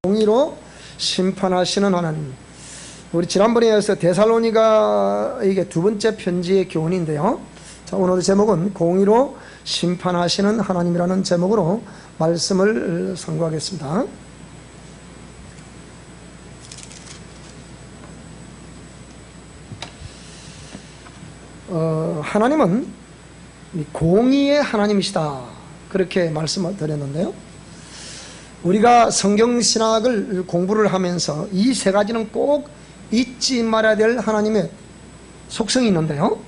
공의로 심판하시는 하나님. 우리 지난번에 이어서 데살로니가 이게 두 번째 편지의 교훈인데요. 자, 오늘 제목은 공의로 심판하시는 하나님이라는 제목으로 말씀을 선고하겠습니다. 하나님은 공의의 하나님이시다, 그렇게 말씀을 드렸는데요. 우리가 성경신학을 공부를 하면서 이 세 가지는 꼭 잊지 말아야 될 하나님의 속성이 있는데요.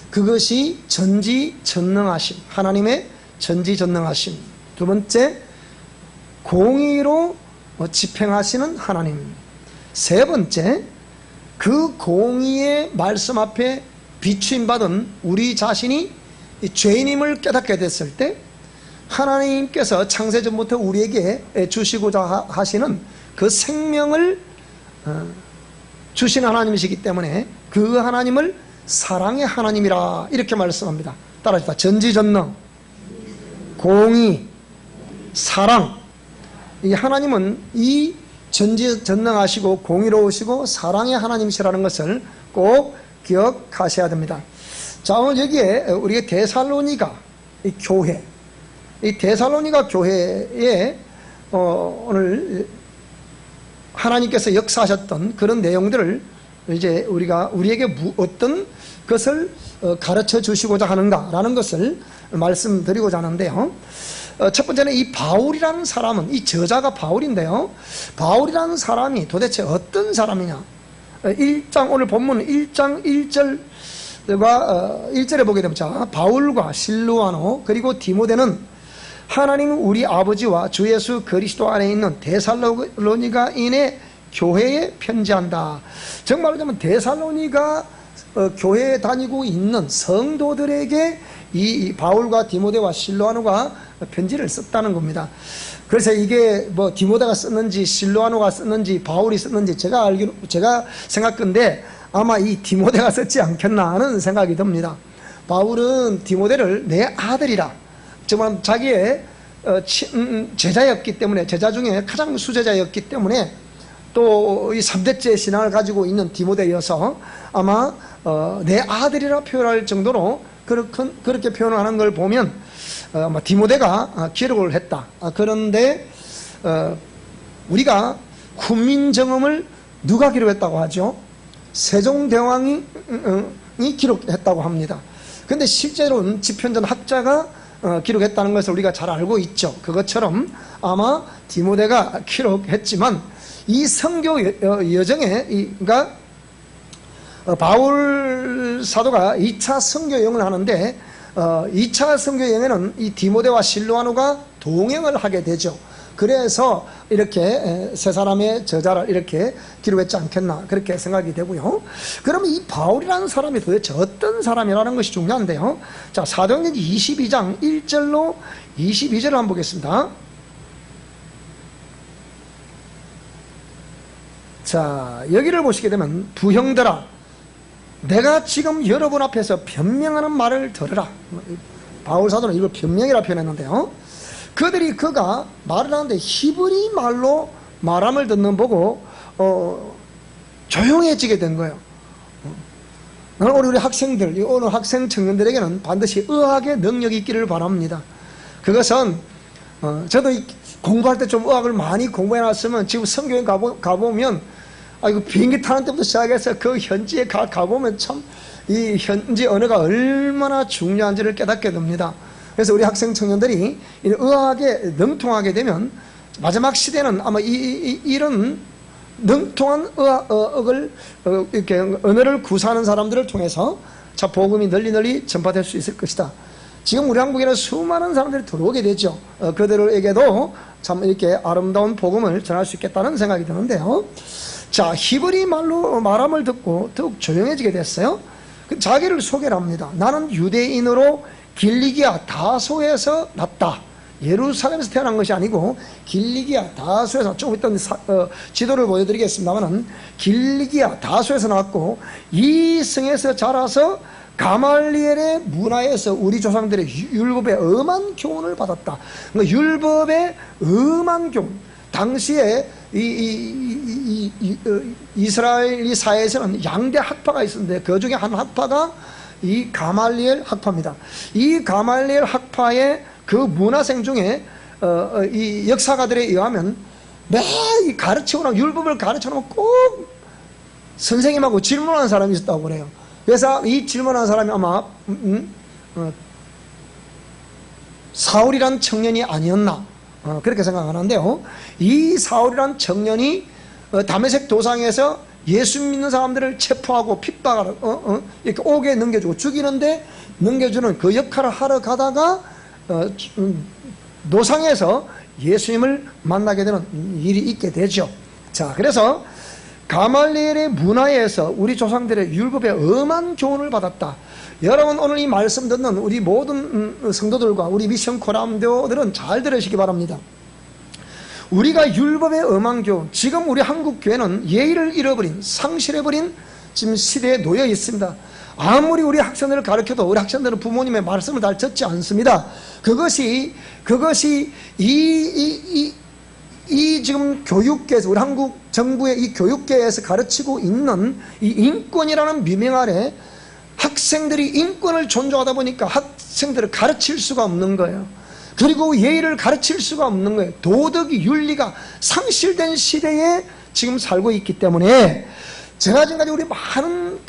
그것이 전지전능하심, 하나님의 전지전능하심. 두 번째, 공의로 집행하시는 하나님. 세 번째, 그 공의의 말씀 앞에 비추임받은 우리 자신이 죄인임을 깨닫게 됐을 때 하나님께서 창세전부터 우리에게 주시고자 하시는 그 생명을 주신 하나님이시기 때문에 그 하나님을 사랑의 하나님이라 이렇게 말씀합니다. 따라합시다. 전지전능, 공의, 사랑. 이 하나님은 이 전지전능하시고 공의로우시고 사랑의 하나님이시라는 것을 꼭 기억하셔야 됩니다. 자, 오늘 여기에 우리가 데살로니가 이 교회, 이 데살로니가 교회에 오늘 하나님께서 역사하셨던 그런 내용들을 이제 우리에게 어떤 것을 가르쳐 주시고자 하는가라는 것을 말씀드리고자 하는데요. 첫 번째는 이 바울이라는 사람은, 이 저자가 바울인데요. 바울이라는 사람이 도대체 어떤 사람이냐. 오늘 본문 1장 1절에 보게 되면, 자, 바울과 실루아노 그리고 디모데는 하나님 우리 아버지와 주 예수 그리스도 안에 있는 데살로니가인의 교회에 편지한다. 정말로 하면 데살로니가 교회에 다니고 있는 성도들에게 이 바울과 디모데와 실루아노가 편지를 썼다는 겁니다. 그래서 이게 뭐 디모데가 썼는지 실루아노가 썼는지 바울이 썼는지 제가 생각건데 아마 이 디모데가 썼지 않겠나 하는 생각이 듭니다. 바울은 디모데를 내 아들이라, 정말 자기의 제자였기 때문에, 제자 중에 가장 수제자였기 때문에, 또 이 3대째 신앙을 가지고 있는 디모데여서 아마 내 아들이라 표현할 정도로 그렇게 표현을 하는 걸 보면 디모데가 기록을 했다. 그런데 우리가 훈민정음을 누가 기록했다고 하죠? 세종대왕이 기록했다고 합니다. 그런데 실제로는 지편전 학자가 기록했다는 것을 우리가 잘 알고 있죠. 그것처럼 아마 디모데가 기록했지만 이 선교 여정에 그러니까 바울 사도가 2차 선교 여행을 하는데 2차 선교 여행에는 이 디모데와 실루아노가 동행을 하게 되죠. 그래서 이렇게 세 사람의 저자를 이렇게 기록했지 않겠나, 그렇게 생각이 되고요. 그러면 이 바울이라는 사람이 도대체 어떤 사람이라는 것이 중요한데요. 자, 사도행전 22장 1절로 22절을 한번 보겠습니다. 자, 여기를 보시게 되면, 부형들아, 내가 지금 여러분 앞에서 변명하는 말을 들으라. 바울 사도는 이걸 변명이라 표현했는데요. 그가 말을 하는데 히브리 말로 말함을 듣는 보고 조용해지게 된 거예요. 오늘 우리 학생들, 오늘 학생 청년들에게는 반드시 의학의 능력이 있기를 바랍니다. 그것은 저도 공부할 때 좀 의학을 많이 공부해놨으면 지금 성교에 가보면 이거 비행기 타는 때부터 시작해서 그 현지에 가보면 참 이 현지 언어가 얼마나 중요한지를 깨닫게 됩니다. 그래서 우리 학생 청년들이 의학에 능통하게 되면 마지막 시대는 아마 이런 능통한 의학을 이렇게 언어를 구사하는 사람들을 통해서 자, 복음이 널리 전파될 수 있을 것이다. 지금 우리 한국에는 수많은 사람들이 들어오게 되죠. 그들에게도 참 이렇게 아름다운 복음을 전할 수 있겠다는 생각이 드는데요. 자, 히브리 말로 말함을 듣고 더욱 조용해지게 됐어요. 자기를 소개를 합니다. 나는 유대인으로 길리기아 다소에서 났다. 예루살렘에서 태어난 것이 아니고 길리기아 다소에서, 조금 이따 지도를 보여드리겠습니다만 길리기아 다소에서 났고 이 성에서 자라서 가말리엘의 문화에서 우리 조상들의 율법의 엄한 교훈을 받았다. 그러니까 율법의 엄한 교훈, 당시에 이스라엘 사회에서는 양대 학파가 있었는데 그 중에 한 학파가 이 가말리엘 학파입니다. 이 가말리엘 학파의 그 문화생 중에 이 역사가들에 의하면 매일 가르치거나 율법을 가르쳐놓으면 꼭 선생님하고 질문하는 사람이 있었다고 그래요. 그래서 이 질문하는 사람이 아마 사울이란 청년이 아니었나 그렇게 생각하는데요. 이 사울이란 청년이 다메섹 도상에서 예수 믿는 사람들을 체포하고 핍박하러 이렇게 옥에 넘겨주고 죽이는데 넘겨주는 그 역할을 하러 가다가 노상에서 예수님을 만나게 되는 일이 있게 되죠. 자, 그래서 가말리엘의 문화에서 우리 조상들의 율법에 엄한 교훈을 받았다. 여러분, 오늘 이 말씀 듣는 우리 모든 성도들과 우리 미션 코람교들은 잘 들으시기 바랍니다. 우리가 율법의 엄한 교훈, 지금 우리 한국 교회는 예의를 잃어버린, 상실해버린 지금 시대에 놓여 있습니다. 아무리 우리 학생들을 가르쳐도 우리 학생들은 부모님의 말씀을 잘 듣지 않습니다. 그것이 이 지금 교육계에서, 우리 한국 정부의 이 교육계에서 가르치고 있는 이 인권이라는 미명 아래 학생들이 인권을 존중하다 보니까 학생들을 가르칠 수가 없는 거예요. 그리고 예의를 가르칠 수가 없는 거예요. 도덕이, 윤리가 상실된 시대에 지금 살고 있기 때문에 제가 지금까지 우리 많은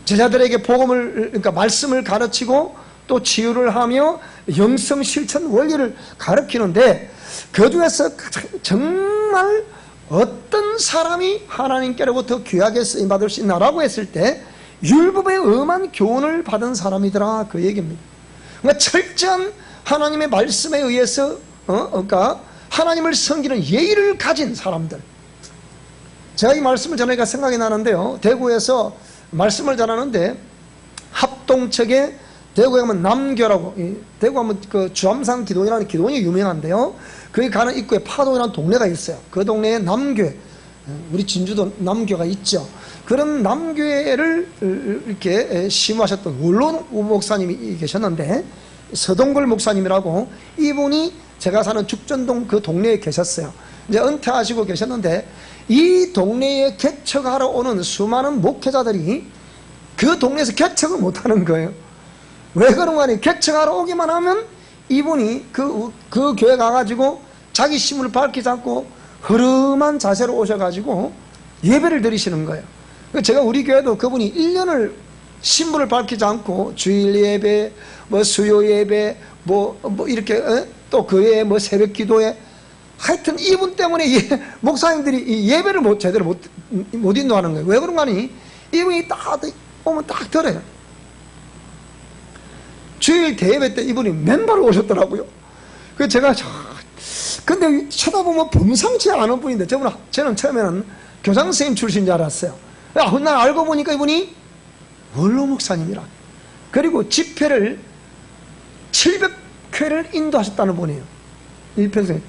제자들에게 복음을, 그러니까 말씀을 가르치고 또 치유를 하며 영성 실천 원리를 가르치는데 그 중에서 정말 어떤 사람이 하나님께로부터 귀하게 쓰임받을 수 있나라고 했을 때 율법의 엄한 교훈을 받은 사람이더라, 그 얘기입니다. 그러니까 철저한 하나님의 말씀에 의해서 그러니까 하나님을 섬기는 예의를 가진 사람들. 제가 이 말씀을 전하니까 생각이 나는데요, 대구에서 말씀을 전하는데 합동측에 대구에 가면 남교라고, 대구 가면 그 주암산 기도원이라는 기도원이 유명한데요, 거기 가는 입구에 파동이라는 동네가 있어요. 그 동네에 남교회, 우리 진주도 남교가 있죠. 그런 남교회를 이렇게 심호하셨던 원로 목사님이 계셨는데, 서동걸 목사님이라고, 이분이 제가 사는 죽전동 그 동네에 계셨어요. 이제 은퇴하시고 계셨는데, 이 동네에 개척하러 오는 수많은 목회자들이 그 동네에서 개척을 못하는 거예요. 왜 그런가 하니, 개척하러 오기만 하면 이분이 그 교회 가가지고 자기 신분을 밝히지 않고 흐름한 자세로 오셔가지고 예배를 드리시는 거예요. 제가 우리 교회도 그분이 1년을 신분을 밝히지 않고 주일 예배, 뭐 수요 예배, 뭐 이렇게 또 그 외에 뭐 새벽 기도에, 하여튼 이분 때문에 목사님들이 이 예배를 제대로 못 인도하는 거예요. 왜 그런가 하니, 이분이 딱 오면 딱 들어요. 주일 대예배 때 이분이 맨발로 오셨더라고요. 그래서 제가 근데 쳐다보면 범상치 않은 분인데, 저는 처음에는 교장 선생님 출신인 줄 알았어요. 날 알고 보니까 이분이 원로 목사님이라. 그리고 집회를 700회를 인도하셨다는 분이에요. 일평생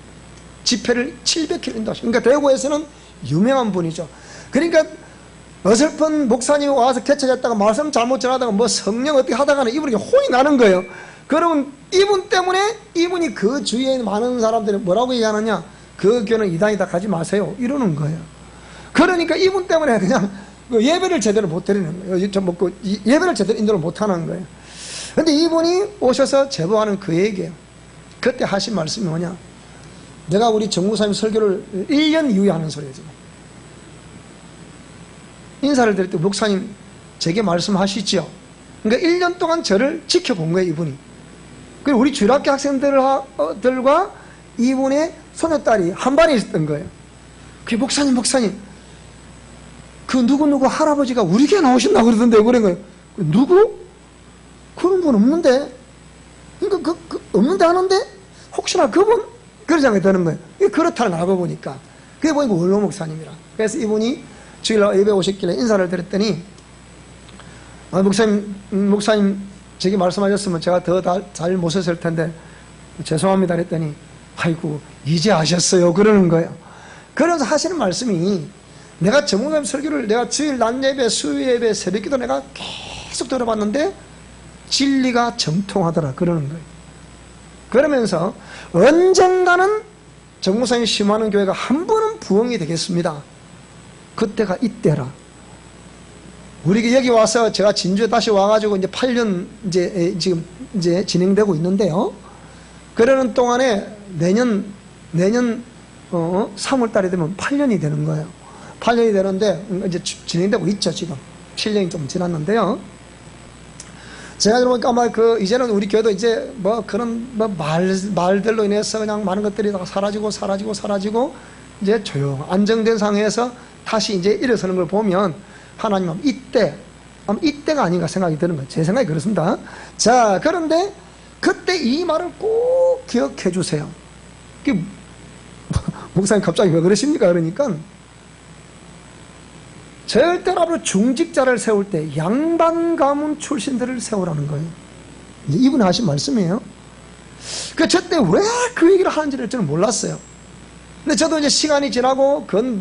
집회를 700회 인도하셨어요. 그러니까 대구에서는 유명한 분이죠. 그러니까 어설픈 목사님이 와서 개척했다가 말씀 잘못 전하다가 뭐 성령 어떻게 하다가는 이분에게 혼이 나는 거예요. 그러면 이분 때문에, 이분이 그 주위에 많은 사람들이 뭐라고 얘기하느냐, 그 교회는 이단이다, 가지 마세요, 이러는 거예요. 그러니까 이분 때문에 그냥 예배를 제대로 못 드리는 거예요. 예배를 제대로 인도를 못 하는 거예요. 근데 이분이 오셔서 제보하는 그 얘기예요. 그때 하신 말씀이 뭐냐, 내가 우리 정무사님 설교를 1년 이후에 하는 소리예요. 지금 인사를 드릴 때, 목사님 제게 말씀하시죠. 그러니까 1년 동안 저를 지켜본 거예요, 이분이. 그리고 우리 주일학교 학생들과 이분의 소녀딸이 한 반에 있었던 거예요. 그 목사님 그 누구 할아버지가 우리 교회 나오신다고 그러던데, 그런 거예요. 누구? 그런 분 없는데. 그러니까 없는데 하는데 혹시나 그분? 그런 생각이 드는 거예요. 그렇다는 알고 보니까. 그게 보니까 원로 목사님이라. 그래서 이분이 주일날 예배 오셨길래 인사를 드렸더니, 목사님 제게 말씀하셨으면 제가 더 잘 모셨을 텐데 죄송합니다 그랬더니, 아이고 이제 아셨어요, 그러는 거예요. 그러면서 하시는 말씀이, 내가 정무사님 설교를 내가 주일 낮 예배, 수요 예배, 새벽 기도 내가 계속 들어봤는데 진리가 정통하더라, 그러는 거예요. 그러면서 언젠가는 정목사님 심호하는 교회가 한 번은 부흥이 되겠습니다. 그때가 이때라. 우리 여기 와서 제가 진주에 다시 와가지고 이제 8년 지금 진행되고 있는데요. 그러는 동안에 내년 3월 달이 되면 8년이 되는 거예요. 8년이 되는데 이제 진행되고 있죠. 지금 7년이 좀 지났는데요. 제가 그러니까 아마 이제는 우리 교회도 이제 그런 말들로 인해서 그냥 많은 것들이 다 사라지고 이제 안정된 상황에서 다시 이제 일어서는 걸 보면 하나님은 이때가 아닌가 생각이 드는 거예요. 제 생각이 그렇습니다. 자, 그런데 그때 이 말을 꼭 기억해 주세요. 목사님 갑자기 왜 그러십니까? 그러니까 절대로 앞으로 중직자를 세울 때 양반 가문 출신들을 세우라는 거예요. 이분이 하신 말씀이에요. 저때 왜 그 얘기를 하는지를 저는 몰랐어요. 근데 저도 이제 시간이 지나고 그건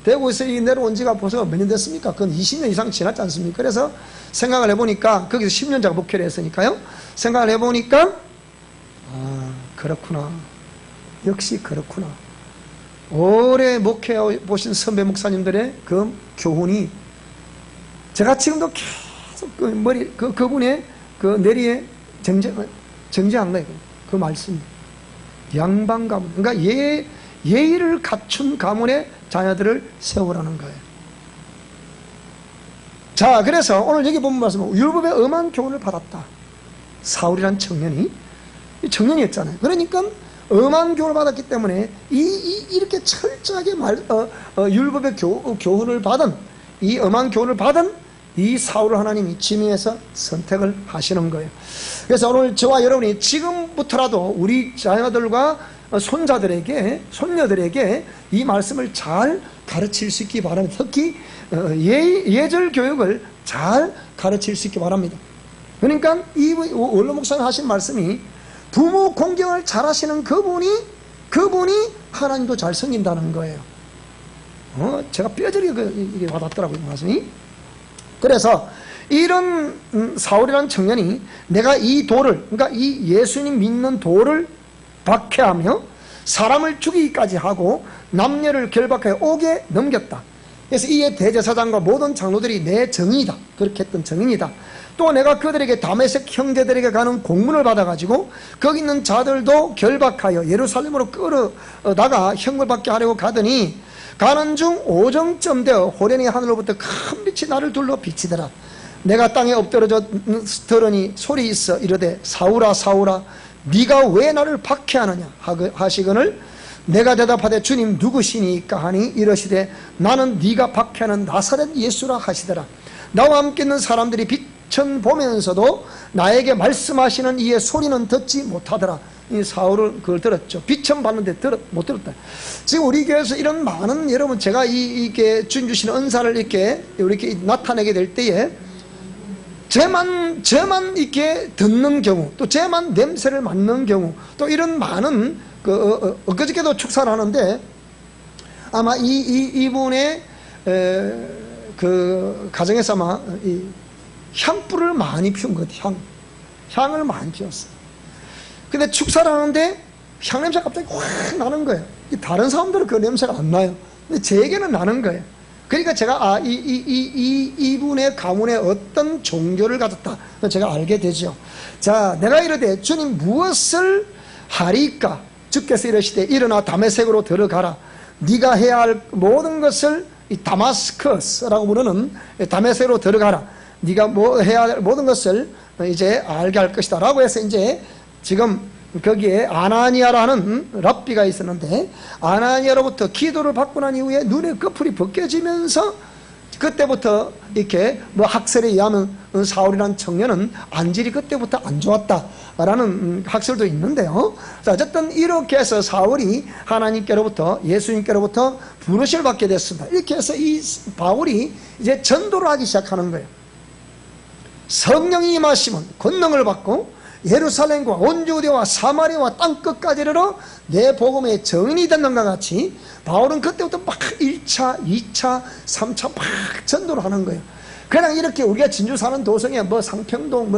대구에서 내려온 지가 벌써 몇 년 됐습니까? 그건 20년 이상 지났지 않습니까? 그래서 생각을 해보니까 거기서 10년 제가 목회를 했으니까요. 생각을 해보니까 그렇구나. 역시 그렇구나. 오래 목회해 보신 선배 목사님들의 그 교훈이 제가 지금도 계속 그분의 그 내리에 정지한 거예요. 그 말씀. 양반 가문. 그러니까 예의를 갖춘 가문의 자녀들을 세우라는 거예요. 자, 그래서 오늘 여기 보면 말씀, 율법의 엄한 교훈을 받았다. 사울이란 청년이었잖아요. 그러니까 엄한 교훈을 받았기 때문에 이렇게 철저하게 율법의 교훈을 받은 이 엄한 교훈을 받은 이 사울을 하나님이 지명해서 선택을 하시는 거예요. 그래서 오늘 저와 여러분이 지금부터라도 우리 자녀들과 손녀들에게 이 말씀을 잘 가르칠 수 있기 바랍니다. 특히 예절 교육을 잘 가르칠 수 있기 바랍니다. 그러니까 이 원로 목사님 하신 말씀이 부모 공경을 잘 하시는 그분이 하나님도 잘 섬긴다는 거예요. 제가 뼈저리게 이게 와닿더라고요, 말씀이. 그래서 이런 사울이라는 청년이 내가 이 도를, 그러니까 이 예수님 믿는 도를 박해하며 사람을 죽이기까지 하고 남녀를 결박하여 옥에 넘겼다. 그래서 이에 대제사장과 모든 장로들이 내 정의이다. 그렇게 했던 정인이다. 또 내가 그들에게 다메섹 형제들에게 가는 공문을 받아가지고 거기 있는 자들도 결박하여 예루살렘으로 끌어다가 형벌 받게 하려고 가더니 가는 중 오정쯤 되어 호련히 하늘로부터 큰 빛이 나를 둘러 비치더라. 내가 땅에 엎드러져 들으니 소리 있어 이르되 사울아 사울아 네가 왜 나를 박해하느냐 하시거늘 내가 대답하되 주님 누구시니까 하니 이러시되 나는 네가 박해하는 나사렛 예수라 하시더라. 나와 함께 있는 사람들이 빛은 보면서도 나에게 말씀하시는 이의 소리는 듣지 못하더라. 이 사울은 그걸 들었죠. 빛은 봤는데 못 들었다. 지금 우리 교회에서 이런 많은 여러분 제가 이렇게 주님 주시는 은사를 이렇게 나타내게 될 때에 쟤만 이렇게 듣는 경우, 또 쟤만 냄새를 맡는 경우, 또 이런 많은 엊그저께도 축사를 하는데 아마 이분의 그 가정에서 아마 이 향불을 많이 피운 것 같아요. 향을 많이 피웠어요. 근데 축사를 하는데 향 냄새가 갑자기 확 나는 거예요. 다른 사람들은 그 냄새가 안 나요. 근데 제게는 나는 거예요. 그러니까 제가 이분의 가문에 어떤 종교를 가졌다 제가 알게 되죠. 자, 내가 이르되 주님 무엇을 하리까? 주께서 이르시되 일어나 다메섹으로 들어가라. 네가 해야 할 모든 것을 이 다마스커스라고 부르는 다메섹으로 들어가라. 네가 해야 할 모든 것을 이제 알게 할 것이다 라고 해서 이제 지금 거기에 아나니아라는 랍비가 있었는데 아나니아로부터 기도를 받고 난 이후에 눈의 거풀이 벗겨지면서 그때부터 이렇게 학설에 의하면 사울이라는 청년은 안질이 그때부터 안 좋았다라는 학설도 있는데요. 자, 어쨌든 이렇게 해서 사울이 하나님께로부터 예수님께로부터 부르심을 받게 됐습니다. 이렇게 해서 이 바울이 이제 전도를 하기 시작하는 거예요. 성령이 임하시면 권능을 받고 예루살렘과 온 유대와 사마리아와 땅끝까지 이르러 내 복음의 정인이 됐는가 같이 바울은 그때부터 막 1차, 2차, 3차 막 전도를 하는 거예요. 그냥 이렇게 우리가 진주 사는 도성에 뭐 상평동,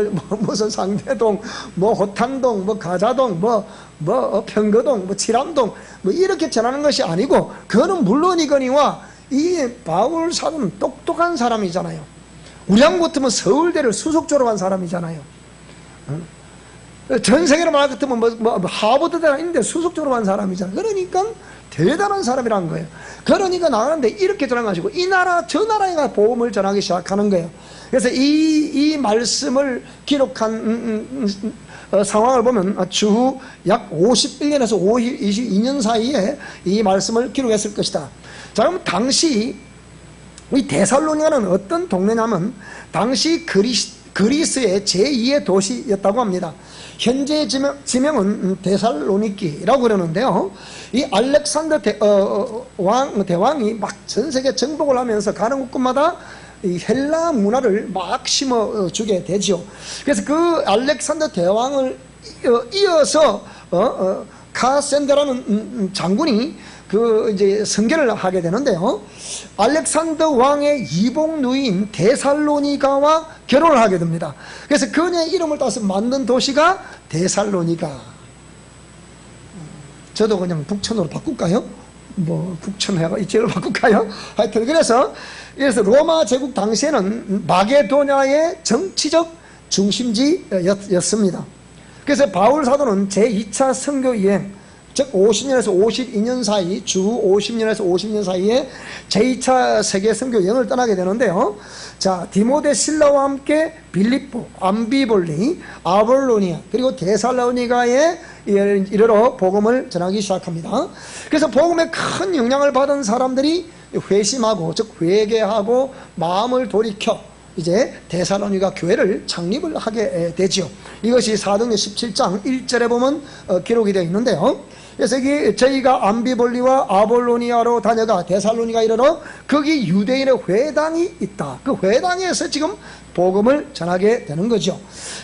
무슨 상대동, 뭐 호탕동, 뭐 가자동, 뭐 평거동, 뭐 칠암동, 뭐 이렇게 전하는 것이 아니고, 그거는 물론이거니와 이 바울 사도는 똑똑한 사람이잖아요. 우리랑 같으면 서울대를 수석 졸업한 사람이잖아요. 전 세계로 말 같으면 하버드대가 있는데 수석 졸업한 사람이잖아요. 그러니까 대단한 사람이라는 거예요. 그러니까 나가는데 이렇게 전화가지고 이 나라 저 나라에 가 복음을 전하기 시작하는 거예요. 그래서 이 말씀을 기록한 상황을 보면 주후 약 51년에서 22년 사이에 이 말씀을 기록했을 것이다. 자, 그럼 당시 이 데살로니가는 어떤 동네냐면 당시 그리스의 제2의 도시였다고 합니다. 현재 지명은 데살로니키라고 그러는데요. 이 알렉산더 대왕이 막 전 세계 정복을 하면서 가는 곳마다 이 헬라 문화를 막 심어주게 되죠. 그래서 그 알렉산더 대왕을 이어서 카센더라는 장군이 이제 선교를 하게 되는데요. 알렉산더 왕의 이복 누이인 데살로니가와 결혼을 하게 됩니다. 그래서 그녀의 이름을 따서 만든 도시가 데살로니가. 저도 그냥 북천으로 바꿀까요? 뭐 북천해가 이쪽으로 바꿀까요? 하여튼 그래서 로마 제국 당시에는 마게도냐의 정치적 중심지였습니다. 그래서 바울 사도는 제2차 선교 여행, 즉 50년에서 52년 사이, 주 50년에서 52년 사이에 제2차 세계 선교 여행을 떠나게 되는데요. 자, 디모데 실라와 함께 빌립보, 암비볼리, 아볼로니아, 그리고 데살로니가에 이르러 복음을 전하기 시작합니다. 그래서 복음에 큰 영향을 받은 사람들이 회심하고, 즉 회개하고 마음을 돌이켜 이제 데살로니가 교회를 창립을 하게 되죠. 이것이 사도행전 17장 1절에 보면 기록이 되어 있는데요. 그래서 여기 저희가 암비볼리와 아볼로니아로 다녀가 데살로니가 이르러 거기 유대인의 회당이 있다. 그 회당에서 지금 복음을 전하게 되는 거죠.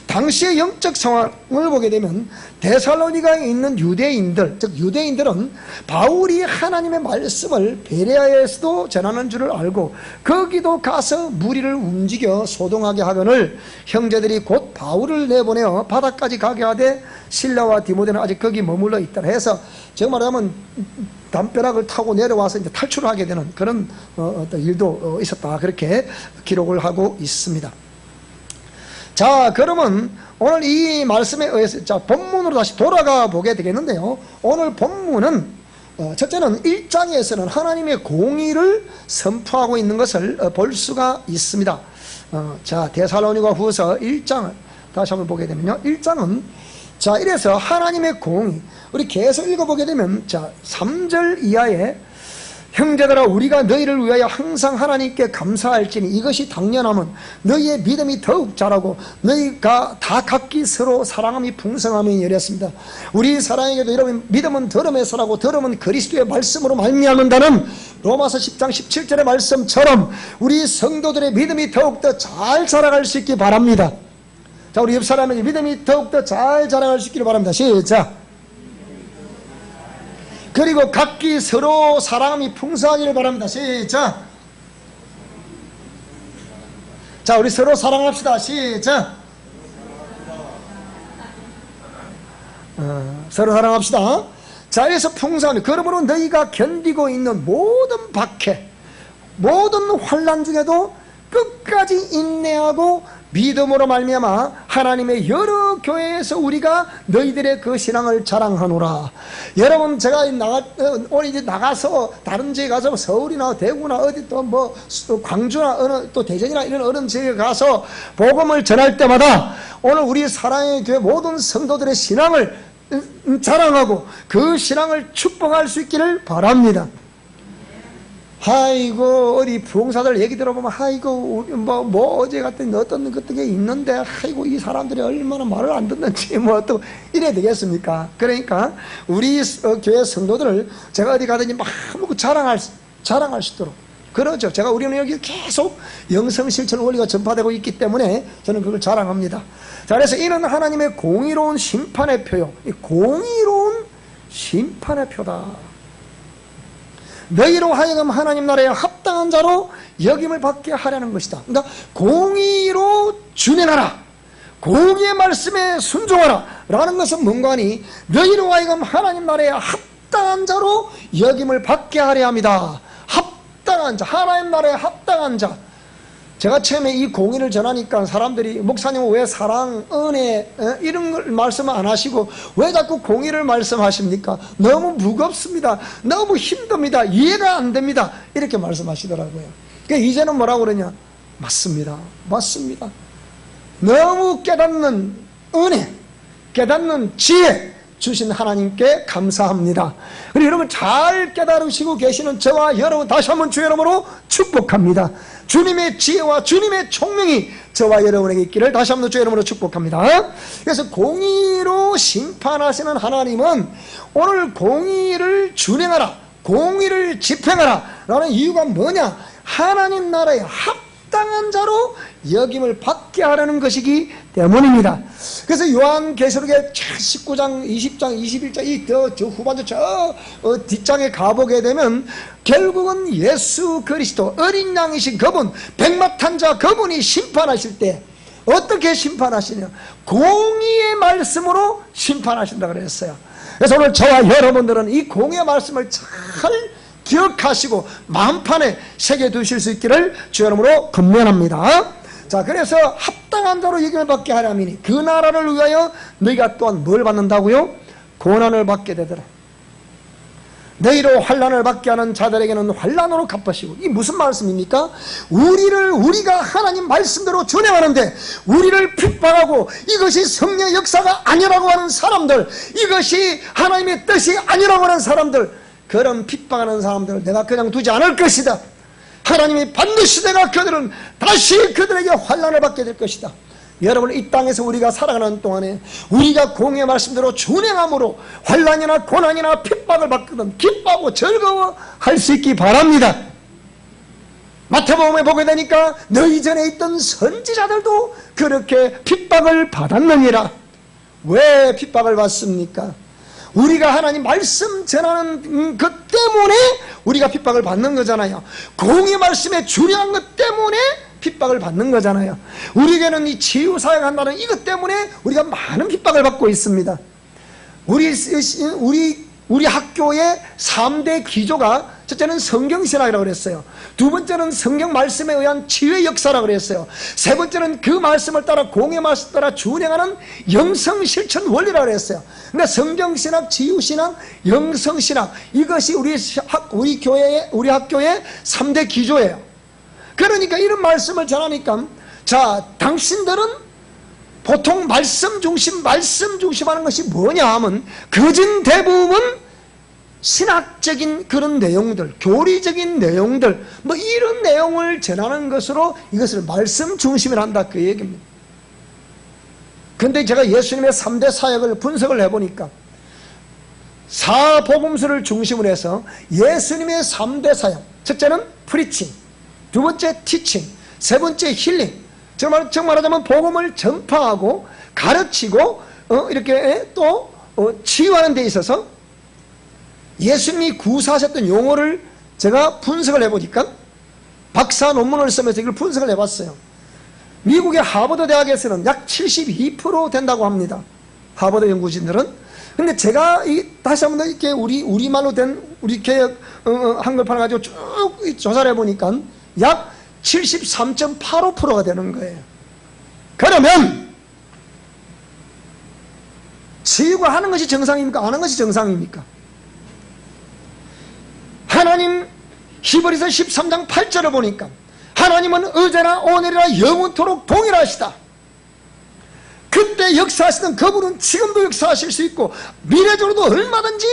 당시의 영적 상황을 보게 되면 데살로니가에 있는 유대인들, 즉 유대인들은 바울이 하나님의 말씀을 베레아에서도 전하는 줄을 알고 거기도 가서 무리를 움직여 소동하게 하거늘 형제들이 곧 바울을 내보내어 바다까지 가게 하되 실라와 디모데는 아직 거기 머물러 있다 해서 정말 말하면 담벼락을 타고 내려와서 이제 탈출을 하게 되는 그런 어떤 일도 있었다. 그렇게 기록을 하고 있습니다. 자, 그러면 오늘 이 말씀에 의해서 자, 본문으로 다시 돌아가 보게 되겠는데요. 오늘 본문은 첫째는 1장에서는 하나님의 공의를 선포하고 있는 것을 볼 수가 있습니다. 자, 데살로니가 후서 1장을 다시 한번 보게 되면요. 1장은 자, 이래서 하나님의 공의, 우리 계속 읽어보게 되면 자, 3절 이하에 형제들아 우리가 너희를 위하여 항상 하나님께 감사할지니 이것이 당연함은 너희의 믿음이 더욱 자라고 너희가 다 각기 서로 사랑함이 풍성함이 열렸습니다. 우리 사랑에게도 여러분 믿음은 들음에서라고 들음은 그리스도의 말씀으로 말미암는다는 로마서 10장 17절의 말씀처럼 우리 성도들의 믿음이 더욱더 잘 자라갈 수 있기 바랍니다. 자, 우리 옆 사람에게 믿음이 더욱더 잘 자라갈 수 있기를 바랍니다. 시작. 그리고 각기 서로 사랑함이 풍성하기를 바랍니다. 시작. 자, 우리 서로 사랑합시다. 시작. 서로 사랑합시다. 자, 그래서 풍성함이 그러므로 너희가 견디고 있는 모든 박해, 모든 환난 중에도 끝까지 인내하고 믿음으로 말미암아 하나님의 여러 교회에서 우리가 너희들의 그 신앙을 자랑하노라. 여러분, 제가 오늘 이제 나가서 다른 지에 가서 서울이나 대구나 어디 또 뭐 광주나 어느 또 대전이나 이런 어느 지역에 가서 복음을 전할 때마다 오늘 우리 사랑의 교회 모든 성도들의 신앙을 자랑하고 그 신앙을 축복할 수 있기를 바랍니다. 아이고, 어디 부흥사들 얘기 들어보면 아이고 뭐 어제 같은 어떤 게 있는데 아이고 이 사람들이 얼마나 말을 안 듣는지 뭐 또 이래야 되겠습니까? 그러니까 우리 교회 성도들을 제가 어디 가든지 막 자랑할 수 있도록 그러죠. 제가 우리는 여기 계속 영성실천 원리가 전파되고 있기 때문에 저는 그걸 자랑합니다. 자, 그래서 이는 하나님의 공의로운 심판의 표요. 공의로운 심판의 표다. 너희로 하여금 하나님 나라에 합당한 자로 여김을 받게 하려는 것이다. 그러니까 공의로 준행하라, 공의의 말씀에 순종하라 라는 것은 뭔가 하니 너희로 하여금 하나님 나라에 합당한 자로 여김을 받게 하려 합니다. 합당한 자, 하나님 나라에 합당한 자. 제가 처음에 이 공의를 전하니까 사람들이 목사님은 왜 사랑, 은혜 이런 걸 말씀 안 하시고 왜 자꾸 공의를 말씀하십니까? 너무 무겁습니다. 너무 힘듭니다. 이해가 안 됩니다. 이렇게 말씀하시더라고요. 그러니까 이제는 뭐라고 그러냐? 맞습니다. 맞습니다. 너무 깨닫는 은혜, 깨닫는 지혜 주신 하나님께 감사합니다. 그리고 여러분 잘 깨달으시고 계시는 저와 여러분 다시 한번 주의 이름으로 축복합니다. 주님의 지혜와 주님의 총명이 저와 여러분에게 있기를 다시 한번 주의 이름으로 축복합니다. 그래서 공의로 심판하시는 하나님은 오늘 공의를 준행하라, 공의를 집행하라 라는 이유가 뭐냐? 하나님 나라의 합당한 자로 여김을 받게 하라는 것이기 때문입니다. 그래서 요한계시록의 19장, 20장, 21장 이 저 후반전 뒷장에 가보게 되면 결국은 예수 그리스도 어린 양이신 그분, 백마탄 자 그분이 심판하실 때 어떻게 심판하시냐? 공의의 말씀으로 심판하신다 그랬어요. 그래서 오늘 저와 여러분들은 이 공의의 말씀을 잘 기억하시고 마음판에 새겨두실 수 있기를 주의 이름으로 권면합니다. 자, 그래서 합당한 자로 여김을 받게 하려면 그 나라를 위하여 너희가 또한 뭘 받는다고요? 고난을 받게 되더라. 너희로 환난을 받게 하는 자들에게는 환난으로 갚으시고. 이 무슨 말씀입니까? 우리가 하나님 말씀대로 준행하는데 우리를 핍박하고 이것이 성령의 역사가 아니라고 하는 사람들, 이것이 하나님의 뜻이 아니라고 하는 사람들, 그런 핍박하는 사람들을 내가 그냥 두지 않을 것이다. 하나님이 반드시 내가 그들은 다시 그들에게 환난을 받게 될 것이다. 여러분 이 땅에서 우리가 살아가는 동안에 우리가 공의의 말씀대로 준행함으로 환난이나 고난이나 핍박을 받거든 기뻐하고 즐거워할 수 있기 바랍니다. 마태복음에 보게 되니까 너희 전에 있던 선지자들도 그렇게 핍박을 받았느니라. 왜 핍박을 받습니까? 우리가 하나님 말씀 전하는 것 때문에 우리가 핍박을 받는 거잖아요. 공의 말씀에 준행한 것 때문에 핍박을 받는 거잖아요. 우리에게는 이 치유사역 한다는 이것 때문에 우리가 많은 핍박을 받고 있습니다. 우리 학교의 3대 기조가 첫째는 성경신학이라고 그랬어요. 두 번째는 성경 말씀에 의한 치유의 역사라고 그랬어요. 세 번째는 그 말씀을 따라 공의 말씀을 따라 준행하는 영성실천 원리라고 그랬어요. 그러니까 성경신학, 치유신학, 영성신학 이것이 우리 학교의 3대 기조예요. 그러니까 이런 말씀을 전하니까 자, 당신들은 보통 말씀 중심 하는 것이 뭐냐 하면 거진 대부분 신학적인 그런 내용들, 교리적인 내용들 뭐 이런 내용을 전하는 것으로 이것을 말씀 중심을 한다 그 얘기입니다. 근데 제가 예수님의 3대 사역을 분석을 해보니까 사복음서를 중심으로 해서 예수님의 3대 사역, 첫째는 프리칭, 두 번째 티칭, 세 번째 힐링, 정말 말하자면 복음을 전파하고 가르치고 이렇게 또 치유하는 데 있어서 예수님이 구사하셨던 용어를 제가 분석을 해보니까 박사 논문을 쓰면서 이걸 분석을 해봤어요. 미국의 하버드 대학에서는 약 72% 된다고 합니다. 하버드 연구진들은. 근데 제가 다시 한번 이렇게 우리말로 된 우리 개혁 한글판을 가지고 쭉 조사를 해보니까 약 73.85%가 되는 거예요. 그러면 치유가 하는 것이 정상입니까? 안 하는 것이 정상입니까? 하나님 히브리서 13장 8절을 보니까 하나님은 어제나 오늘이나 영원토록 동일하시다. 그때 역사하시던 그분은 지금도 역사하실 수 있고 미래적으로도 얼마든지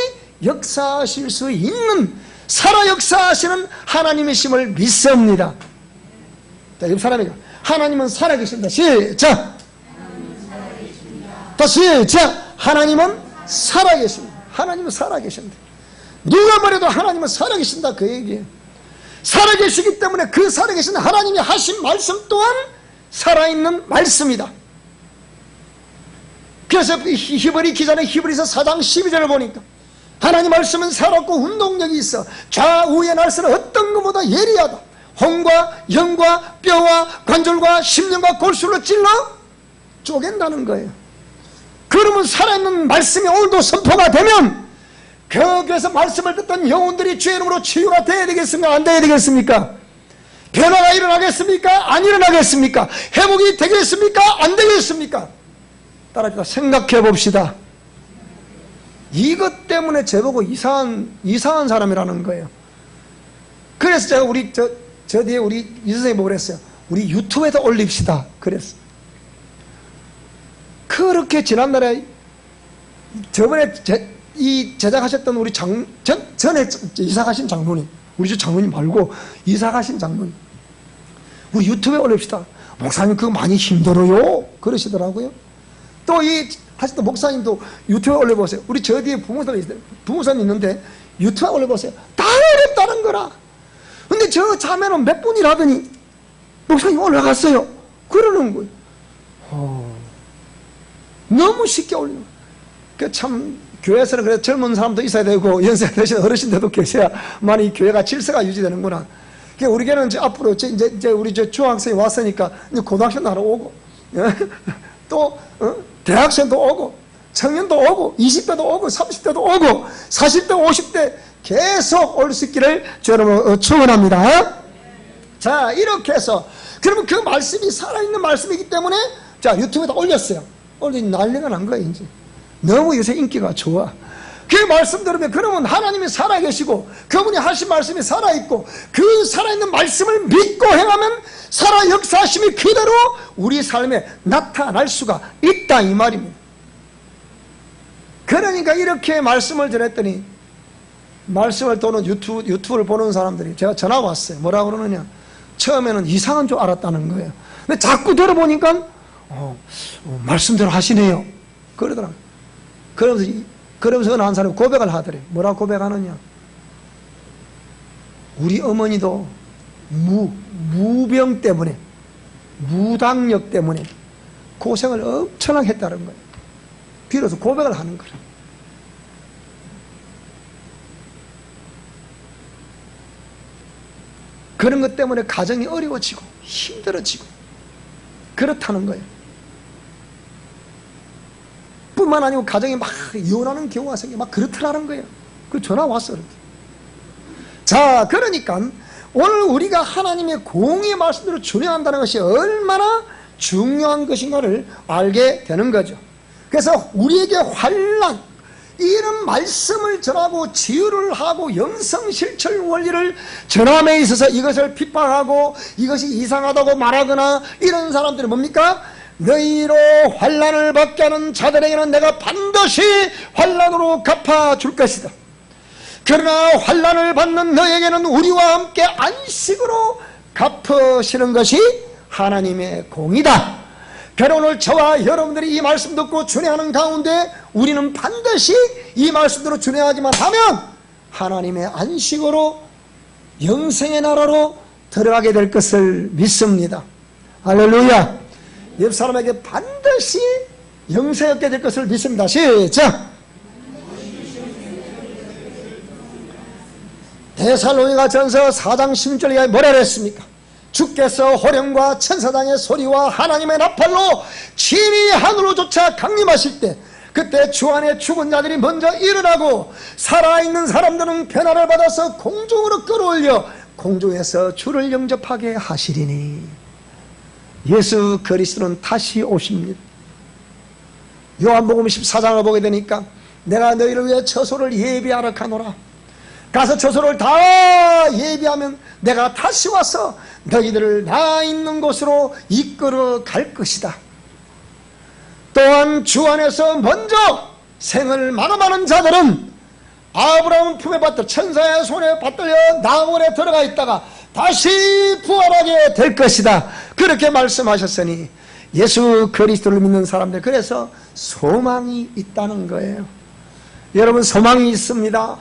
역사하실 수 있는 살아 역사하시는 하나님이심을 믿습니다. 자, 옆 사람이가 하나님은 살아계신다. 시작. 다시 시작. 하나님은 살아계신다. 하나님은 살아계신다. 누가 말해도 하나님은 살아계신다 그 얘기예요. 살아계시기 때문에 그 살아계신 하나님이 하신 말씀 또한 살아있는 말씀이다. 그래서 히브리 기자는 히브리서 4장 12절을 보니까 하나님 말씀은 살았고 운동력이 있어 좌우의 날선은 어떤 것보다 예리하다. 혼과 영과 뼈와 관절과 심령과 골수로 찔러 쪼갠다는 거예요. 그러면 살아있는 말씀이 오늘도 선포가 되면 거기에서 말씀을 듣던 영혼들이 주의 이름으로 치유가 돼야 되겠습니까? 안 돼야 되겠습니까? 변화가 일어나겠습니까? 안 일어나겠습니까? 회복이 되겠습니까? 안 되겠습니까? 따라서 생각해 봅시다. 이것 때문에 저보고 이상한 사람이라는 거예요. 그래서 제가 저 뒤에 우리 이 선생님이 뭐라 했어요? 우리 유튜브에다 올립시다. 그랬어. 그렇게 지난날에 저번에 제작하셨던 우리 전에 이사 가신 장로님, 우리 집 장로님 말고 이사 가신 장로님, 우리 유튜브에 올립시다. 목사님 그거 많이 힘들어요. 그러시더라고요. 또 하셨던 목사님도 유튜브에 올려보세요. 우리 저 뒤에 부모사님 있는데 유튜브에 올려보세요. 다 어렵다는 거라. 근데 저 자매는 몇 분이라더니 목사님 올라갔어요. 그러는 거예요. 너무 쉽게 올리는 거예요. 참 교회에서는 그래 젊은 사람도 있어야 되고 연세가 되신 어르신들도 계셔야 많이 교회가 질서가 유지되는구나. 우리 교회는 이제 앞으로 이제 우리 중학생이 왔으니까 이제 고등학생도 하러 오고 또 대학생도 오고 청년도 오고 20대도 오고 30대도 오고 40대 50대 계속 올 수 있기를 여러분 축원합니다. 자, 이렇게 해서 그러면 그 말씀이 살아있는 말씀이기 때문에 자 유튜브에다 올렸어요. 올리니 난리가 난 거예요. 이제 너무 요새 인기가 좋아. 그 말씀 들으면 그러면 하나님이 살아계시고 그분이 하신 말씀이 살아있고 그 살아있는 말씀을 믿고 행하면 살아 역사하심이 그대로 우리 삶에 나타날 수가 있다 이 말입니다. 그러니까 이렇게 말씀을 전했더니 말씀을 도는 유튜브를 보는 사람들이 제가 전화가 왔어요. 뭐라고 그러느냐, 처음에는 이상한 줄 알았다는 거예요. 근데 자꾸 들어보니까 말씀대로 하시네요 그러더라고요. 그러면서 어느 한 사람이 고백을 하더래요. 뭐라고 고백하느냐, 우리 어머니도 무병 때문에 무당력 때문에 고생을 엄청나게 했다는 거예요. 비로소 고백을 하는 거예요. 그런 것 때문에 가정이 어려워지고 힘들어지고 그렇다는 거예요. 뿐만 아니고 가정이 막 이혼하는 경우가 생겨 막 그렇더라는 거예요. 그 전화 왔어. 자, 그러니까 오늘 우리가 하나님의 공의의 말씀대로 준행한다는 것이 얼마나 중요한 것인가를 알게 되는 거죠. 그래서 우리에게 환난, 이런 말씀을 전하고 치유를 하고 영성실천 원리를 전함에 있어서 이것을 핍박하고 이것이 이상하다고 말하거나 이런 사람들은 뭡니까? 너희로 환난을 받게 하는 자들에게는 내가 반드시 환난으로 갚아줄 것이다. 그러나 환난을 받는 너에게는 우리와 함께 안식으로 갚으시는 것이 하나님의 공이다. 그러나 오늘 저와 여러분들이 이 말씀 듣고 준행하는 가운데 우리는 반드시 이 말씀대로 준행하기만 하면 하나님의 안식으로 영생의 나라로 들어가게 될 것을 믿습니다. 할렐루야. 옆 사람에게 반드시 영생이 얻게 될 것을 믿습니다. 시작. 데살로니가 전서 4장 16절에 뭐라 그랬습니까? 주께서 호령과 천사장의 소리와 하나님의 나팔로 진이 하늘로 쫓아 강림하실 때 그때 주 안에 죽은 자들이 먼저 일어나고 살아있는 사람들은 변화를 받아서 공중으로 끌어올려 공중에서 주를 영접하게 하시리니. 예수 그리스도는 다시 오십니다. 요한복음 14장을 보게 되니까 내가 너희를 위해 처소를 예비하러 가노라. 가서 처소를 다 예비하면 내가 다시 와서 너희들을 나 있는 곳으로 이끌어 갈 것이다. 또한 주 안에서 먼저 생을 마감하는 자들은 아브라함 품에 받들 천사의 손에 받들려 낙원에 들어가 있다가 다시 부활하게 될 것이다. 그렇게 말씀하셨으니 예수 그리스도를 믿는 사람들, 그래서 소망이 있다는 거예요. 여러분, 소망이 있습니다.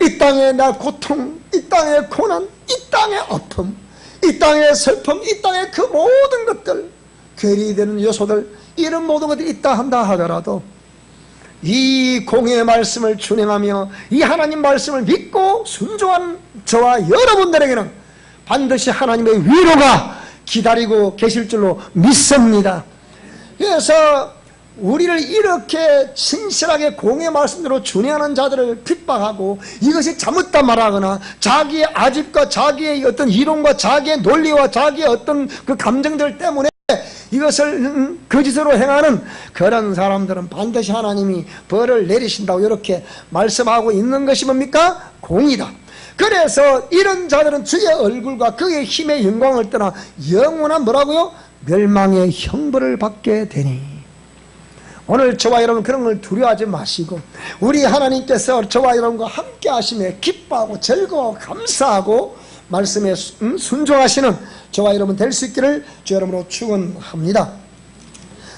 이 땅의 나 고통, 이 땅의 고난, 이 땅의 아픔, 이 땅의 슬픔, 이 땅의 그 모든 것들, 괴리되는 요소들, 이런 모든 것들이 있다 한다 하더라도 이 공의의 말씀을 준행하며 이 하나님 말씀을 믿고 순종한 저와 여러분들에게는 반드시 하나님의 위로가 기다리고 계실 줄로 믿습니다. 그래서 우리를 이렇게 신실하게 공의 말씀대로 준행하는 자들을 핍박하고 이것이 잘못다 말하거나 자기의 아집과 자기의 어떤 이론과 자기의 논리와 자기의 어떤 그 감정들 때문에 이것을 거짓으로 행하는 그런 사람들은 반드시 하나님이 벌을 내리신다고 이렇게 말씀하고 있는 것이 뭡니까? 공의다. 그래서 이런 자들은 주의 얼굴과 그의 힘의 영광을 떠나 영원한 뭐라고요? 멸망의 형벌을 받게 되니. 오늘 저와 여러분 그런 걸 두려워하지 마시고 우리 하나님께서 저와 여러분과 함께 하심에 기뻐하고 즐거워하고 감사하고 말씀에 순종하시는 저와 여러분 될 수 있기를 주 여러분으로 축원합니다.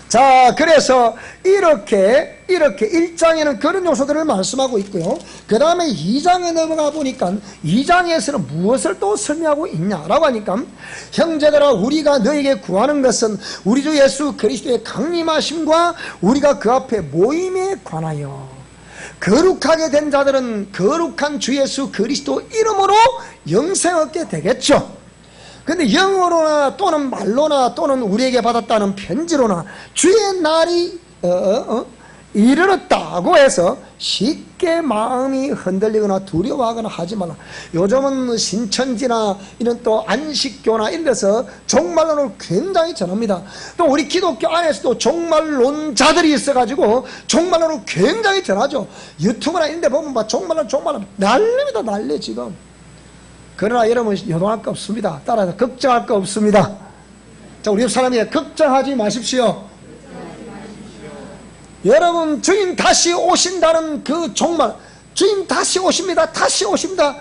자, 그래서 이렇게 1장에는 그런 요소들을 말씀하고 있고요. 그 다음에 2장에 넘어가 보니까 2장에서는 무엇을 또 설명하고 있냐라고 하니까, 형제들아 우리가 너에게 구하는 것은 우리 주 예수 그리스도의 강림하심과 우리가 그 앞에 모임에 관하여 거룩하게 된 자들은 거룩한 주 예수 그리스도 이름으로 영생 얻게 되겠죠. 근데 영어로나 또는 말로나 또는 우리에게 받았다는 편지로나 주의 날이 이르렀다고 해서 쉽게 마음이 흔들리거나 두려워하거나 하지 말라. 요즘은 신천지나 이런 또 안식교나 이런 데서 종말론을 굉장히 전합니다. 또 우리 기독교 안에서도 종말론자들이 있어가지고 종말론을 굉장히 전하죠. 유튜브나 이런 데 보면 막 종말론 난립니다. 난리 지금. 그러나 여러분 요동할 거 없습니다. 따라서 걱정할 거 없습니다. 자, 우리 옆 사람이 걱정하지 마십시오. 여러분 주님 다시 오신다는 그 종말, 주님 다시 오십니다. 다시 오십니다.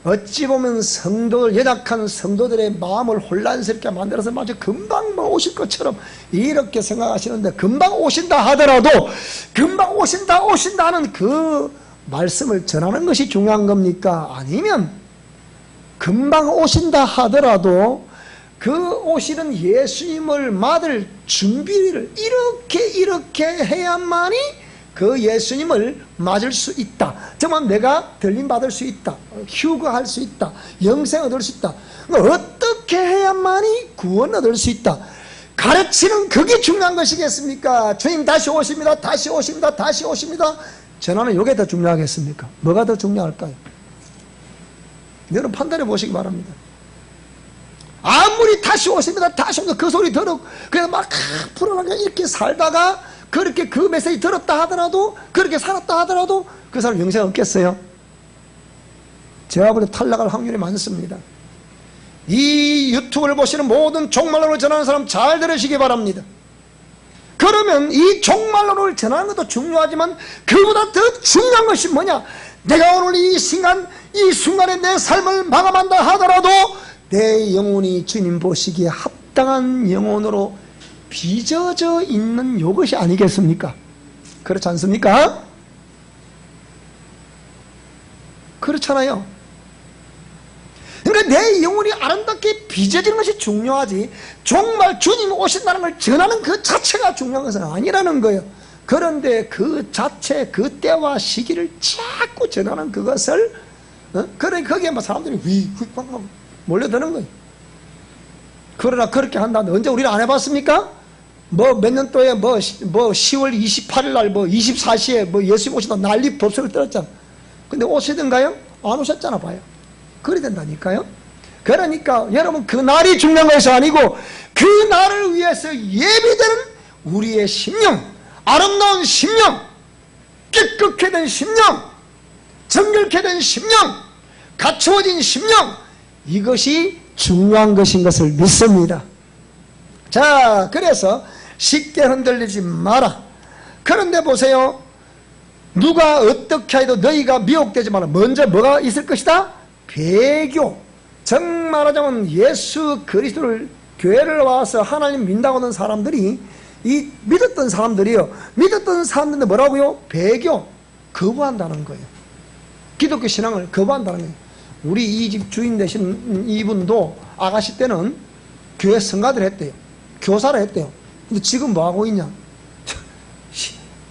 어찌 보면 성도들, 연약한 성도들의 마음을 혼란스럽게 만들어서 마치 금방 뭐 오실 것처럼 이렇게 생각하시는데, 금방 오신다 하더라도 금방 오신다는 그 말씀을 전하는 것이 중요한 겁니까? 아니면 금방 오신다 하더라도 그 오시는 예수님을 맞을 준비를 이렇게 해야만이 그 예수님을 맞을 수 있다. 정말 내가 들림받을 수 있다. 휴거할 수 있다. 영생 얻을 수 있다. 어떻게 해야만이 구원 얻을 수 있다. 가르치는 그게 중요한 것이겠습니까? 주님 다시 오십니다. 다시 오십니다. 다시 오십니다. 전하는 이게 더 중요하겠습니까? 뭐가 더 중요할까요? 여러분 판단해 보시기 바랍니다. 아무리 다시 오십니다. 다시 오십니다. 그 소리 들어 그래서 막 불안하게 이렇게 살다가 그렇게 그 메시지 들었다 하더라도, 그렇게 살았다 하더라도 그 사람 영생 없겠어요? 제가 볼 때 탈락할 확률이 많습니다. 이 유튜브를 보시는 모든 종말론을 전하는 사람 잘 들으시기 바랍니다. 그러면 이 종말론을 전하는 것도 중요하지만 그보다 더 중요한 것이 뭐냐? 내가 오늘 이 순간에 내 삶을 마감한다 하더라도 내 영혼이 주님 보시기에 합당한 영혼으로 빚어져 있는 이것이 아니겠습니까? 그렇지 않습니까? 그렇잖아요. 그러니까 내 영혼이 아름답게 빚어지는 것이 중요하지, 정말 주님이 오신다는 걸 전하는 그 자체가 중요한 것은 아니라는 거예요. 그런데 그 자체, 그 때와 시기를 자꾸 전하는 그것을, 그러니까 거기에 막 사람들이 휙 몰려드는 거예요. 그러나 그렇게 한다는데 언제 우리는 안 해봤습니까? 뭐 몇 년도에 뭐 10월 28일 날 24시에 예수님 오시다 난리 법석을 떨었잖아. 근데 오시던가요? 안 오셨잖아 봐요. 그리 된다니까요. 그러니까 여러분 그 날이 중요한 것이 아니고 그 날을 위해서 예비되는 우리의 심령, 아름다운 심령, 깨끗게 된 심령, 정결케 된 심령, 갖추어진 심령, 이것이 중요한 것인 것을 믿습니다. 자, 그래서 쉽게 흔들리지 마라. 그런데 보세요. 누가 어떻게 해도 너희가 미혹되지 마라. 먼저 뭐가 있을 것이다? 배교. 정말 하자면 예수 그리스도를, 교회를 와서 하나님 믿는다고 하는 사람들이, 이 믿었던 사람들이요, 믿었던 사람들인데 뭐라고요? 배교. 거부한다는 거예요. 기독교 신앙을 거부한다는 거예요. 우리 이 집 주인 되신 이분도 아가씨 때는 교회 성가대를 했대요. 교사를 했대요. 근데 지금 뭐하고 있냐?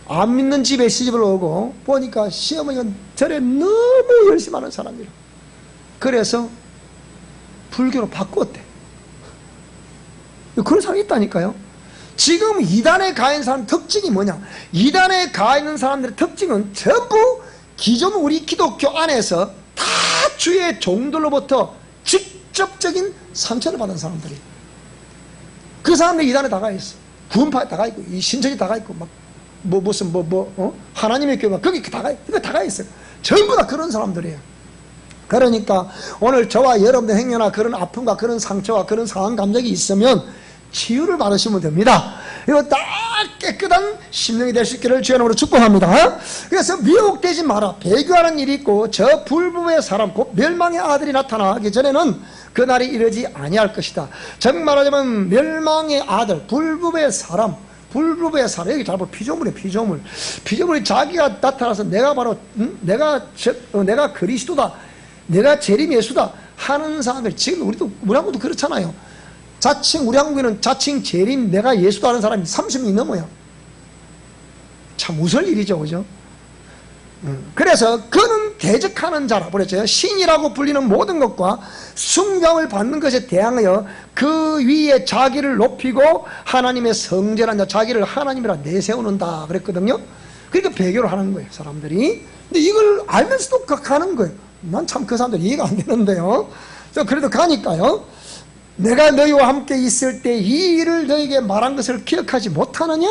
안 믿는 집에 시집을 오고 보니까 시어머니가 절에 너무 열심히 하는 사람이라. 그래서 불교로 바꿨대. 그런 사람이 있다니까요. 지금 이단에 가 있는 사람 특징이 뭐냐? 이단에 가 있는 사람들의 특징은 전부 기존 우리 기독교 안에서 다 주의 종들로부터 직접적인 상처를 받은 사람들이에요. 그 사람들이 이단에 다 가 있어. 구원파에 다 가 있고, 이 신천지 다 가 있고, 막, 하나님의 교회, 거기 다 가 있어요. 전부 다 그런 사람들이에요. 그러니까 오늘 저와 여러분들 행여나 그런 아픔과 그런 상처와 그런 상한 감정이 있으면 치유를 받으시면 됩니다. 이거 딱 깨끗한 심령이 될 수 있기를 주의 이름으로 축복합니다. 그래서 미혹되지 마라. 배교하는 일이 있고 저 불법의 사람 곧 멸망의 아들이 나타나기 전에는 그날이 이르지 아니할 것이다. 정 말하자면 멸망의 아들, 불법의 사람, 여기 잘 보면 피조물이에요. 피조물이 자기가 나타나서 내가 바로 내가 그리스도다, 내가 재림 예수다 하는 사람들, 지금 우리 한국도 그렇잖아요. 우리 한국에는 자칭 재림 내가 예수다 하는 사람이 30명이 넘어요. 참 웃을 일이죠, 그죠? 그래서 그는 대적하는 자라 그랬죠. 신이라고 불리는 모든 것과 숭배함을 받는 것에 대항하여 그 위에 자기를 높이고 하나님의 성전한 자, 자기를 하나님이라 내세우는다 그랬거든요. 그러니까 배교를 하는 거예요, 사람들이. 근데 이걸 알면서도 가는 거예요. 난 참 그 사람들 이해가 안 되는데요. 그래도 가니까요. 내가 너희와 함께 있을 때 이 일을 너희에게 말한 것을 기억하지 못하느냐?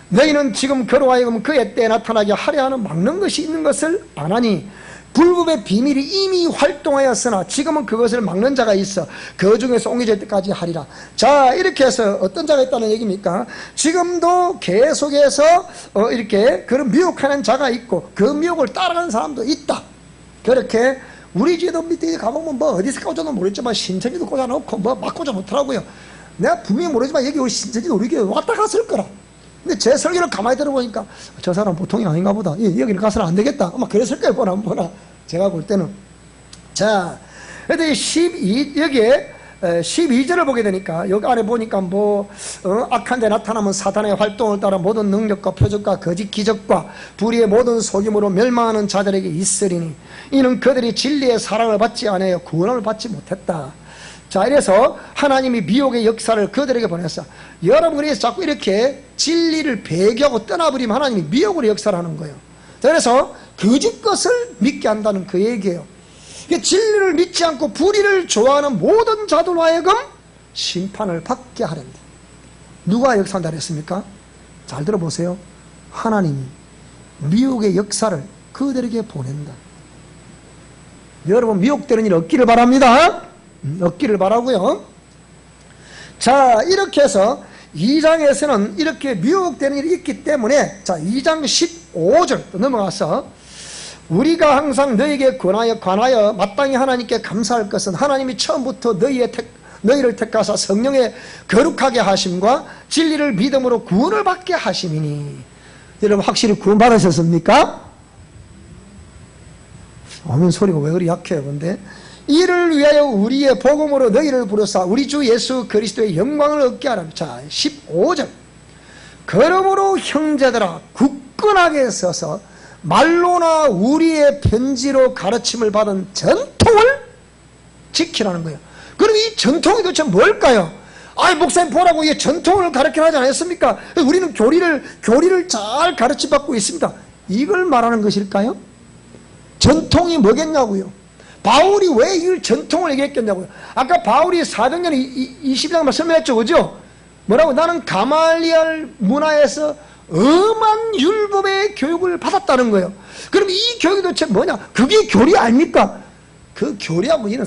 너희는 지금 그로 하여금 그의 때에 나타나게 하려 하는 막는 것이 있는 것을 아나니 불법의 비밀이 이미 활동하였으나 지금은 그것을 막는 자가 있어 그 중에서 옹기질 때까지 하리라. 자, 이렇게 해서 어떤 자가 있다는 얘기입니까? 지금도 계속해서 이렇게 그런 미혹하는 자가 있고 그 미혹을 따라가는 사람도 있다. 그렇게 우리 집에도 밑에 가보면 뭐 어디서 꽂아도 모르겠지만 신천지도 꽂아놓고 뭐 막 꽂아 놓더라고요. 내가 분명히 모르지만 여기 우리 신천지도 우리 교회 왔다 갔을 거라. 근데 제 설교를 가만히 들어보니까 저 사람 보통이 아닌가 보다. 여기는 가서는 안 되겠다. 아마 그랬을 거예요. 보나. 제가 볼 때는. 자, 근데 여기에 12절을 보게 되니까 여기 안에 보니까 악한 데 나타나면 사탄의 활동을 따라 모든 능력과 표적과 거짓 기적과 불의의 모든 속임으로 멸망하는 자들에게 있으리니 이는 그들이 진리의 사랑을 받지 않아요 구원을 받지 못했다. 자, 이래서 하나님이 미혹의 역사를 그들에게 보냈어. 여러분이 자꾸 이렇게 진리를 배교하고 떠나버리면 하나님이 미혹으로 역사를 하는 거예요. 자, 그래서 거짓 것을 믿게 한다는 그 얘기예요. 진리를 믿지 않고 불의를 좋아하는 모든 자들로 하여금 심판을 받게 하련다. 누가 역사한다 그랬습니까? 잘 들어보세요. 하나님이 미혹의 역사를 그들에게 보낸다. 여러분 미혹되는 일 없기를 바랍니다. 얻기를 바라고요. 자, 이렇게 해서 2장에서는 이렇게 미혹되는 일이 있기 때문에 자 2장 15절 넘어가서 우리가 항상 너희에게 관하여 마땅히 하나님께 감사할 것은 하나님이 처음부터 너희를 택하사 성령에 거룩하게 하심과 진리를 믿음으로 구원을 받게 하심이니. 여러분 확실히 구원 받으셨습니까? 아멘 소리가 왜 그리 약해요. 근데 이를 위하여 우리의 복음으로 너희를 부르사 우리 주 예수 그리스도의 영광을 얻게 하라. 자 15절 그러므로 형제들아 굳건하게 서서 말로나 우리의 편지로 가르침을 받은 전통을 지키라는 거예요. 그럼 이 전통이 도대체 뭘까요? 아이 목사님 보라고 이 전통을 가르치려 하지 않았습니까? 우리는 교리를 잘 가르침받고 있습니다. 이걸 말하는 것일까요? 전통이 뭐겠냐고요? 바울이 왜 이 전통을 얘기했겠냐고요? 아까 바울이 사도행전 20장만 설명했죠, 그죠? 뭐라고? 나는 가말리알 문화에서 엄한 율법의 교육을 받았다는 거예요. 그럼 이 교육이 도대체 뭐냐? 그게 교리 아닙니까? 그 교리하고 이런